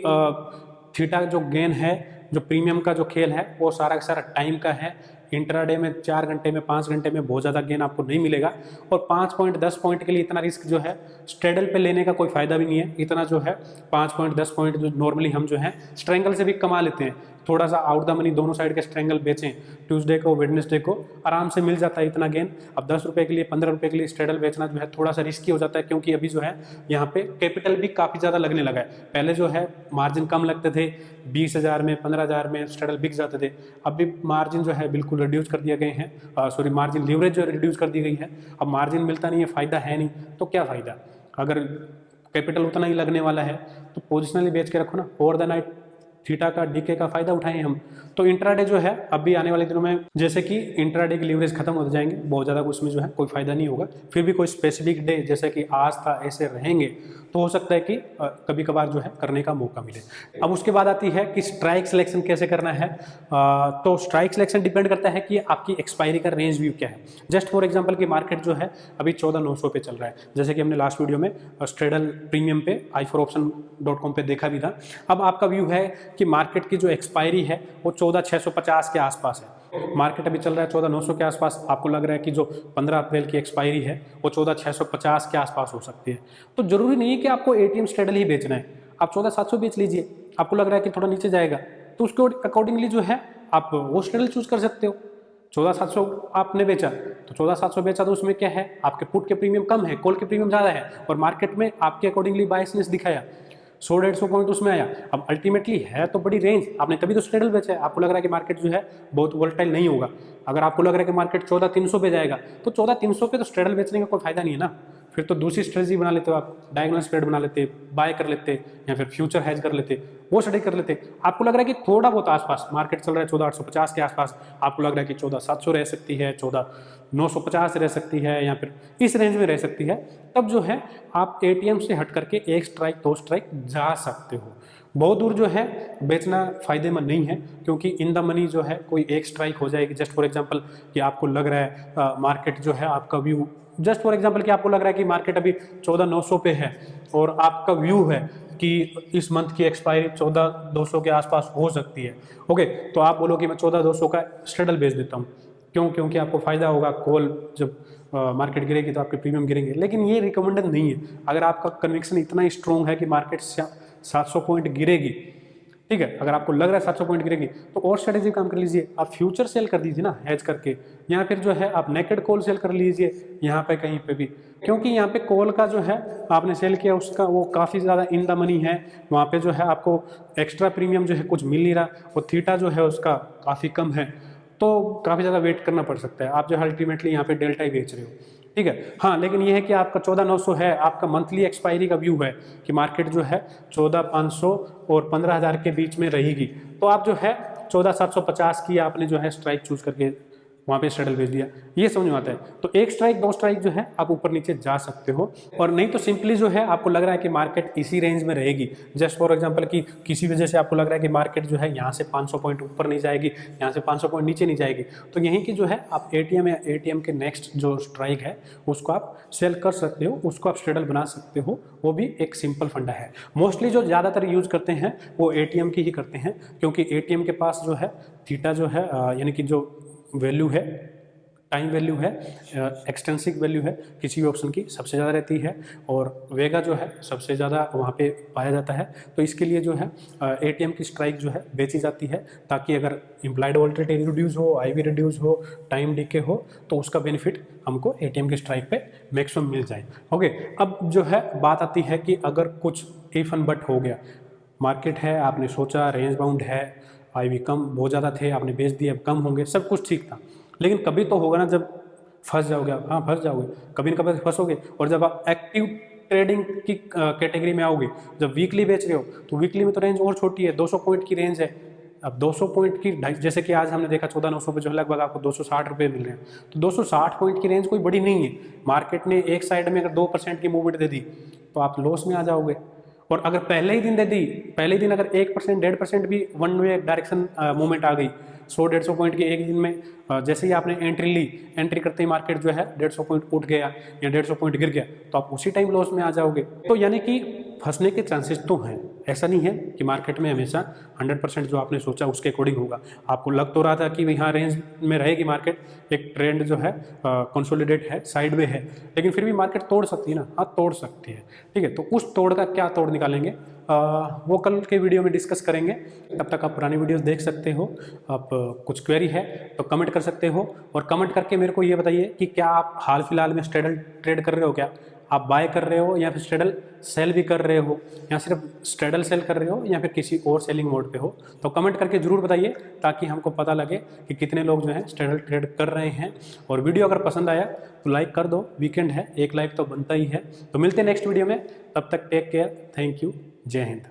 थीटा जो गेन है, जो प्रीमियम का जो खेल है वो सारा का सारा टाइम का है। इंट्राडे में 4 घंटे में, 5 घंटे में बहुत ज़्यादा गेन आपको नहीं मिलेगा। और 5 पॉइंट 10 पॉइंट के लिए इतना रिस्क जो है स्ट्रेडल पे लेने का कोई फ़ायदा भी नहीं है। इतना जो है 5 पॉइंट 10 पॉइंट जो नॉर्मली हम जो है स्ट्रेंगल से भी कमा लेते हैं, थोड़ा सा आउट द मनी दोनों साइड के स्ट्रेंगल बेचें, ट्यूसडे को वेडनेसडे को आराम से मिल जाता है इतना गेन। अब 10 रुपये के लिए, 15 रुपये के लिए स्ट्रेडल बेचना जो है थोड़ा सा रिस्की हो जाता है, क्योंकि अभी जो है यहाँ पे कैपिटल भी काफ़ी ज़्यादा लगने लगा है। पहले जो है मार्जिन कम लगते थे, 20,000 में, 15,000 में स्ट्रेडल बिक जाते थे। अभी मार्जिन जो है बिल्कुल रिड्यूस कर दिए गए हैं, सॉरी मार्जिन लीवरेज जो रिड्यूस कर दी गई है। अब मार्जिन मिलता नहीं है, फ़ायदा है नहीं, तो क्या फ़ायदा। अगर कैपिटल उतना ही लगने वाला है तो पोजिशनली बेच के रखो ना, ओवर द नाइट थीटा का डीके का फायदा उठाएं हम। तो इंट्राडे जो है अभी आने वाले दिनों में जैसे कि इंट्राडे के लीवरेज खत्म हो जाएंगे, बहुत ज़्यादा उसमें जो है कोई फायदा नहीं होगा। फिर भी कोई स्पेसिफिक डे जैसे कि आज था ऐसे रहेंगे तो हो सकता है कि कभी कभार जो है करने का मौका मिले। अब उसके बाद आती है कि स्ट्राइक सिलेक्शन कैसे करना है। तो स्ट्राइक सिलेक्शन डिपेंड करता है कि आपकी एक्सपायरी का रेंज व्यू क्या है। जस्ट फॉर एग्जांपल कि मार्केट जो है अभी 14,900 पे चल रहा है, जैसे कि हमने लास्ट वीडियो में स्ट्रेडल प्रीमियम पे i4option.com पे देखा भी था। अब आपका व्यू है कि मार्केट की जो एक्सपायरी है वो 14,650 के आसपास है। मार्केट अभी चल रहा है 14,900 के आसपास, आपको लग रहा है कि जो 15 अप्रैल की एक्सपायरी है वो 14,650 के आसपास हो सकती है। तो जरूरी नहीं है कि आपको एटीएम स्ट्रेडल ही बेचना है, आप 14,700 बेच लीजिए। आपको लग रहा है कि थोड़ा नीचे जाएगा तो उसके अकॉर्डिंगली जो है आप वो स्ट्रेडल चूज कर सकते हो। 14,700 आपने बेचा तो 14,700 बेचा तो उसमें क्या है, आपके पुट के प्रीमियम कम है, कॉल के प्रीमियम ज़्यादा है, और मार्केट में आपके अकॉर्डिंगली बायसनेस दिखाया, 100-150 पॉइंट उसमें आया। अब अल्टीमेटली है तो बड़ी रेंज, आपने तभी तो स्ट्रेडल बेचा है। आपको लग रहा है कि मार्केट जो है बहुत वोलेटाइल नहीं होगा। अगर आपको लग रहा है कि मार्केट 14,300 पे जाएगा तो 14,300 पे तो स्ट्रेडल बेचने का कोई फायदा नहीं है ना। फिर तो दूसरी स्ट्रेटजी बना लेते हो आप, डायगोनल स्प्रेड बना लेते, बाय कर लेते, या फिर फ्यूचर हेज कर लेते, वो स्टडी कर लेते। आपको लग रहा है कि थोड़ा बहुत आसपास मार्केट चल रहा है 14,850 के आसपास, आपको लग रहा है कि 14,700 रह सकती है, 14,950 रह सकती है, या फिर इस रेंज में रह सकती है, तब जो है आप एटीएम से हट करके एक स्ट्राइक दो स्ट्राइक जा सकते हो। बहुत दूर जो है बेचना फायदेमंद नहीं है, क्योंकि इन द मनी जो है कोई एक स्ट्राइक हो जाएगी। जस्ट फॉर एग्जांपल कि आपको लग रहा है मार्केट जो है आपका व्यू, जस्ट फॉर एग्जांपल कि आपको लग रहा है कि मार्केट अभी 14,900 पे है और आपका व्यू है कि इस मंथ की एक्सपायरी 14,200 के आसपास हो सकती है, ओके, तो आप बोलो कि मैं 14,200 का स्ट्रेडल बेच देता हूँ। क्यों? क्योंकि आपको फायदा होगा, कॉल जब मार्केट गिरेगी तो आपके प्रीमियम गिरेंगे। लेकिन ये रिकमेंडेड नहीं है। अगर आपका कन्विक्शन इतना स्ट्रॉन्ग है कि मार्केट 700 पॉइंट गिरेगी, ठीक है, अगर आपको लग रहा है 700 पॉइंट गिरेगी, तो और स्ट्रेटेजी काम कर लीजिए, आप फ्यूचर सेल कर दीजिए ना हेज करके, या फिर जो है आप नेकेड कॉल सेल कर लीजिए यहाँ पे कहीं पे भी, क्योंकि यहाँ पे कॉल का जो है आपने सेल किया उसका वो काफ़ी ज़्यादा इन द मनी है, वहाँ पे जो है आपको एक्स्ट्रा प्रीमियम जो है कुछ मिल नहीं रहा, और थीटा जो है उसका काफ़ी कम है, तो काफ़ी ज़्यादा वेट करना पड़ सकता है। आप जो है अल्टीमेटली यहाँ पे डेल्टा ही बेच रहे हो, ठीक है। हाँ, लेकिन ये है कि आपका 14,900 है, आपका मंथली एक्सपायरी का व्यू है कि मार्केट जो है 14,500 और 15,000 के बीच में रहेगी, तो आप जो है 14,750 की आपने जो है स्ट्राइक चूज करके वहाँ पे स्ट्रेडल भेज दिया, ये समझ में आता है। तो एक स्ट्राइक दो स्ट्राइक जो है आप ऊपर नीचे जा सकते हो, और नहीं तो सिंपली जो है आपको लग रहा है कि मार्केट इसी रेंज में रहेगी, जस्ट फॉर एग्जांपल कि किसी वजह से आपको लग रहा है कि मार्केट जो है यहाँ से 500 पॉइंट ऊपर नहीं जाएगी, यहाँ से 500 पॉइंट नीचे नहीं जाएगी, तो यहीं की जो है आप एटीएम या एटीएम के नेक्स्ट जो स्ट्राइक है उसको आप सेल कर सकते हो, उसको आप स्ट्रेडल बना सकते हो। वो भी एक सिंपल फंडा है। मोस्टली जो ज़्यादातर यूज करते हैं वो एटीएम की ही करते हैं, क्योंकि एटीएम के पास जो है थीटा जो है यानी कि जो वैल्यू है, टाइम वैल्यू है, एक्सटेंसिव वैल्यू है, किसी भी ऑप्शन की सबसे ज़्यादा रहती है, और वेगा जो है सबसे ज़्यादा वहाँ पे पाया जाता है। तो इसके लिए जो है एटीएम की स्ट्राइक जो है बेची जाती है, ताकि अगर इम्प्लाइड वॉलेटिलिटी रिड्यूस हो, आईवी रिड्यूस हो, टाइम डीके हो, तो उसका बेनिफिट हमको एटीएम की स्ट्राइक पे मैक्सिमम मिल जाए। ओके, अब जो है बात आती है कि अगर कुछ इफ एंड बट हो गया, मार्केट है, आपने सोचा रेंज बाउंड है, आईवी कम बहुत ज़्यादा थे, आपने बेच दिए, अब कम होंगे, सब कुछ ठीक था, लेकिन कभी तो होगा ना जब फंस जाओगे आप। हाँ, फंस जाओगे, कभी ना कभी फंसोगे, और जब आप एक्टिव ट्रेडिंग की कैटेगरी में आओगे, जब वीकली बेच रहे हो, तो वीकली में तो रेंज और छोटी है, 200 पॉइंट की रेंज है। अब 200 पॉइंट की, जैसे कि आज हमने देखा 14,900 पे जो है लगभग आपको 260 रुपये मिल रहे हैं, तो 260 पॉइंट की रेंज कोई बड़ी नहीं है। मार्केट ने एक साइड में अगर 2% की मूवमेंट दे दी तो आप लॉस में आ जाओगे, और अगर पहले ही दिन दे दी, पहले ही दिन अगर 1% 1.5% भी वन वे डायरेक्शन मूवमेंट आ गई 100-150 पॉइंट की एक दिन में, जैसे ही आपने एंट्री ली, एंट्री करते ही मार्केट जो है 150 पॉइंट उठ गया या 150 पॉइंट गिर गया, तो आप उसी टाइम लॉस में आ जाओगे। तो यानी कि फंसने के चांसेस तो हैं, ऐसा नहीं है कि मार्केट में हमेशा 100% जो आपने सोचा उसके अकॉर्डिंग होगा। आपको लग तो रहा था कि यहाँ रेंज में रहेगी मार्केट, एक ट्रेंड जो है कंसोलिडेट है, साइड में है, लेकिन फिर भी मार्केट तोड़ सकती है ना। हाँ, तोड़ सकती है, ठीक है। तो उस तोड़ का क्या तोड़ निकालेंगे वो कल के वीडियो में डिस्कस करेंगे। तब तक आप पुरानी वीडियोस देख सकते हो। आप कुछ क्वेरी है तो कमेंट कर सकते हो, और कमेंट करके मेरे को ये बताइए कि क्या आप हाल फिलहाल में स्ट्रेडल ट्रेड कर रहे हो, क्या आप बाय कर रहे हो, या फिर स्ट्रेडल सेल भी कर रहे हो, या सिर्फ स्ट्रेडल सेल कर रहे हो, या फिर किसी और सेलिंग मोड पे हो। तो कमेंट करके जरूर बताइए, ताकि हमको पता लगे कि कितने लोग जो है स्ट्रेडल ट्रेड कर रहे हैं। और वीडियो अगर पसंद आया तो लाइक कर दो, वीकेंड है, एक लाइक तो बनता ही है। तो मिलते हैं नेक्स्ट वीडियो में, तब तक टेक केयर, थैंक यू, जय हिंद।